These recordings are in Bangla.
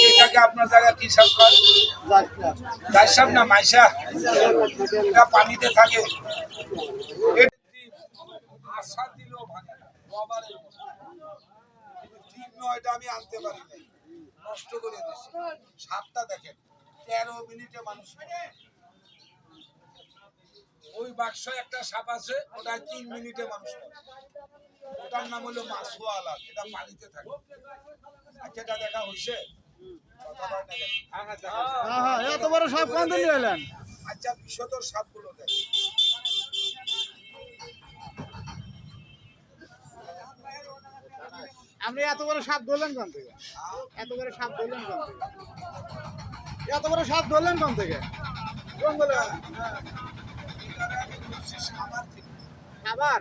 এটাকে আপনার জায়গায় কি সাপ কয়? গাছ সাপ না মাইশা? এটা পানিতে থাকে। আশা দিলেও ভাঙে না, রবারের মতো। ঠিক নয়, এটা আমি আনতে পারি নাই, নষ্ট করে দিয়েছি। সাপটা দেখেন 13 মিনিটে মানুষ। ওই বাক্সে একটা সাপ আছে, ওটা 3 মিনিটে মানুষ। ওটার নাম হলো মাছওয়ালা, এটা পানিতে থাকে। আচ্ছা, এটা দেখা হয়েছে? এত বড় সাপ কোন দিন এলেন? আচ্ছা, বিশতর সাপগুলো দেখ। আপনি এত বড় সাপ ধরলেন কোন থেকে? এত বড় সাপ ধরলেন কোন থেকে? এত বড় সাপ ধরলেন কোন থেকে? কোন বলে? খাবার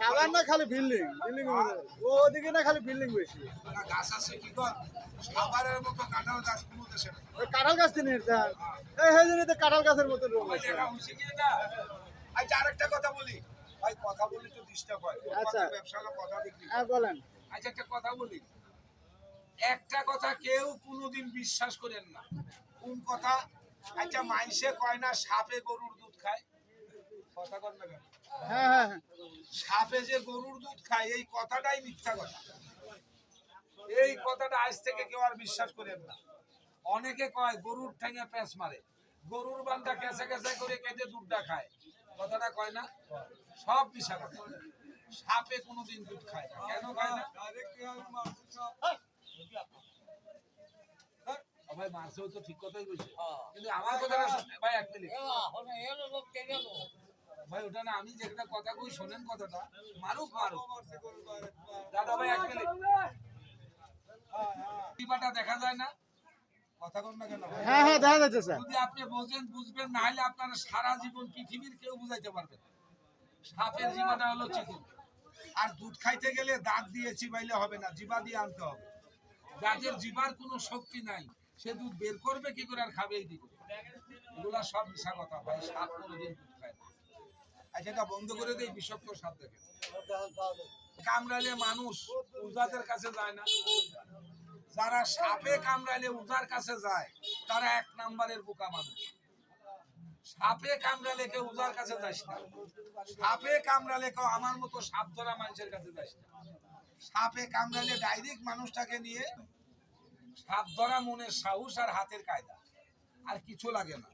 খাবার না খালি বিল্ডিং বিল্ডিং ওদিকে না খালি বিল্ডিং বেশি গাছ আছে কি কর খাবারের মতো কাঁঠাল গাছ কোনো দেশে নেই। ওই কাঁঠাল গাছ তিনি এই জন্য কাঁঠাল গাছের মতো রোগ আছে। আচ্ছা, আরেকটা কথা বলি ভাই, কথা বলি তো ডিস্টার্ব হয়। আচ্ছা, ব্যবসার কথা বিক্রি বলেন। আচ্ছা, একটা কথা বলি, একটা কথা কেউ কোনোদিন বিশ্বাস করেন না। কোন কথা? আচ্ছা, মাইসে কয় না সাপে গরুর দুধ খায়? কথা কর না কেন? হ্যাঁ, সাপে যে গরুর দুধ খায়, এই কথাটাই মিথ্যা কথা। এই কথাটা আজ থেকে কেউ আর বিশ্বাস করেন না। অনেকে কয় গরুর ঠ্যাঙে প্যাঁচ মারে, গরুর বান্ধা কেঁচে কেঁচে করে কেটে দুধটা খায়, কথাটা কয় না? সব মিশা কথা। সাপে কোনোদিন দুধ খায় না। কেন খায় না? ভাই মারছেও তো ঠিক কথাই বলছে, কিন্তু আমার কথাটা ভাই এক মিনিট ভাই, ওটা না, আমি যেটা কথা কই শোনেন কথাটা। মারুক দাদা ভাই, এক মিনিট। টিপাটা দেখা যায় না? কথা কন না কেন? হ্যাঁ, দেখা যাচ্ছে স্যার। যদি আপনি বোঝেন বুঝবেন, না হলে আপনারা সারা জীবন পৃথিবীর কেউ বুঝাইতে পারবেন। সাপের জিবাটা হলো চিকন, আর দুধ খাইতে গেলে দাঁত দিয়ে চিবাইলে হবে না, জিবা দিয়ে আনতে হবে। যাদের জিবার কোনো শক্তি নাই, সে দুধ বের করবে কি করে আর খাবে এই দিকে? এগুলা সব মিশা কথা ভাই। সাপ কোনোদিন দুধ খায় না। আচ্ছা, এটা বন্ধ করে দেই। বিষাক্ত সাপ দেখে কামড়াইলে মানুষ উজাদের কাছে যায় না। যারা সাপে কামড়াইলে উজার কাছে যায়, তারা 1 নাম্বারের বোকা মানুষ। সাপে কামড়ালে কেউ উজার কাছে যাস না। সাপে কামড়ালে কেউ আমার মতো সাপ ধরা মানুষের কাছে যাস না। সাপে কামড়ালে ডাইরেক্ট মানুষটাকে নিয়ে সাপ ধরা মনের সাহস আর হাতের কায়দা, আর কিছু লাগে না।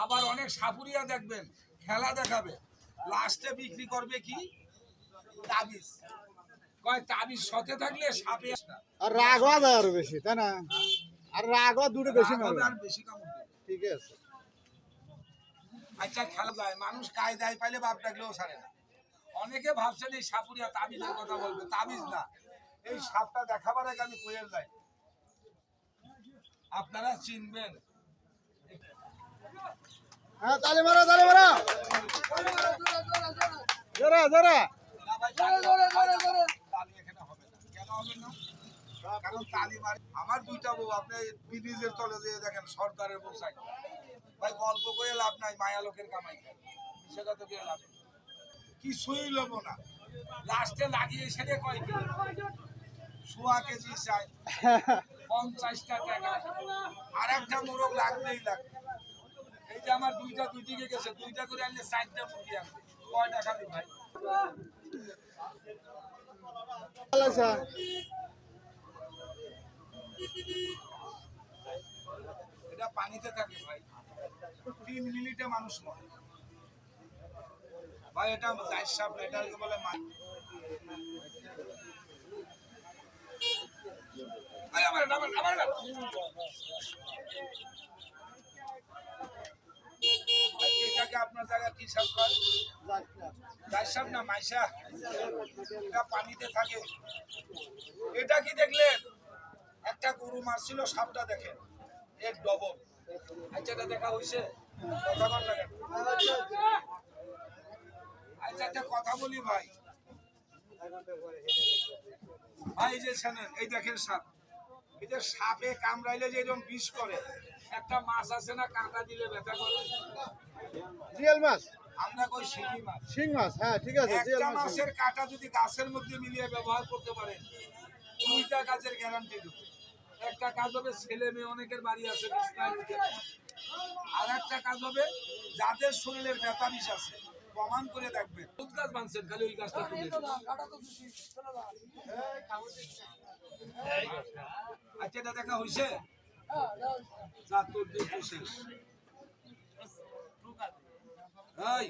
আবার অনেক সাপুরিয়া দেখবেন খেলা দেখাবে, লাস্টে বিক্রি করবে কি তাবিজ। কয় তাবিজ সাথে থাকলে সাপে আর রাগও দেয় আরো বেশি, তাই না? আর রাগও দুটো বেশি মারবে, আর বেশি কামড় দেবে। ঠিক আছে। আচ্ছা, খেলা যায় মানুষ কায়দায় পাইলে বাপ ডাকলেও ছাড়ে না। অনেকে ভাবছেন এই সাপুরিয়া তাবিজের কথা বলবে, তাবিজ না। এই সাপটা দেখাবার আগে আমি কয়ে যাই, আপনারা চিনবেন। হ্যাঁ, তালি মারো জোরে জোরে। কারণ তালি মারি আমার 2টা বউ, আপনি ব্রিজের তলে যেয়ে দেখেন সরকারের বউ সাইড। ভাই গল্প করে লাভ নাই, মায়া লোকের কামাই খায়, সেটা তো কে লাভ কিছুই লব না। লাস্টে লাগিয়ে সেরে কয় কি 100 কেজি চাই 50 টাকা, আর একটা মোরগ লাগবেই লাগবে। এই যে আমার 2টা দুদিকে গেছে, 2টা করে আনলে 4টা মুরগি আনবে, কয় টাকা দিই ভাই? এটা পানিতে থাকে ভাই, 3 মিনিটে মানুষ মরে ভাই। এটা জাইজ সাপ না, এটাকে বলে এটাকে আপনার জায়গায় কি সাপ কয়? জাইজ সাপ না মাইশা? এটা পানিতে থাকে। এটা কি দেখলেন? একটা গরু মারছিল, সাপটা দেখেন এর ডবল। আচ্ছা, এটা দেখা হয়েছে? কথা বল না কেন? আচ্ছা, একটা কথা বলি ভাই, ভাই যে শোনেন, এই দেখেন সাপ, এই যে সাপে কামড়াইলে যে এরকম বিষ করে, একটা মাছ আছে না কাঁটা দিলে ব্যথা করে, জিয়াল মাছ, আমরা কই শিঙি মাছ। শিং মাছ, হ্যাঁ ঠিক আছে, জিয়াল একটা মাছ। মাছের কাঁটা যদি গাছের মধ্যে মিলিয়ে ব্যবহার করতে পারেন, 2টা কাজের গ্যারান্টি দেব। একটা কাজ হবে ছেলে মেয়ে অনেকের বাড়ি আছে বিছনায় উঠে, আর একটা কাজ হবে যাদের শরীরের ব্যথা বিষ আছে প্রমাণ করে দেখবেন। দুধ গাছ বানছেন, খালি ওই গাছটা তুলে দিন। আচ্ছা, এটা দেখা হয়েছে? যা তোর দুধ শেষ। এই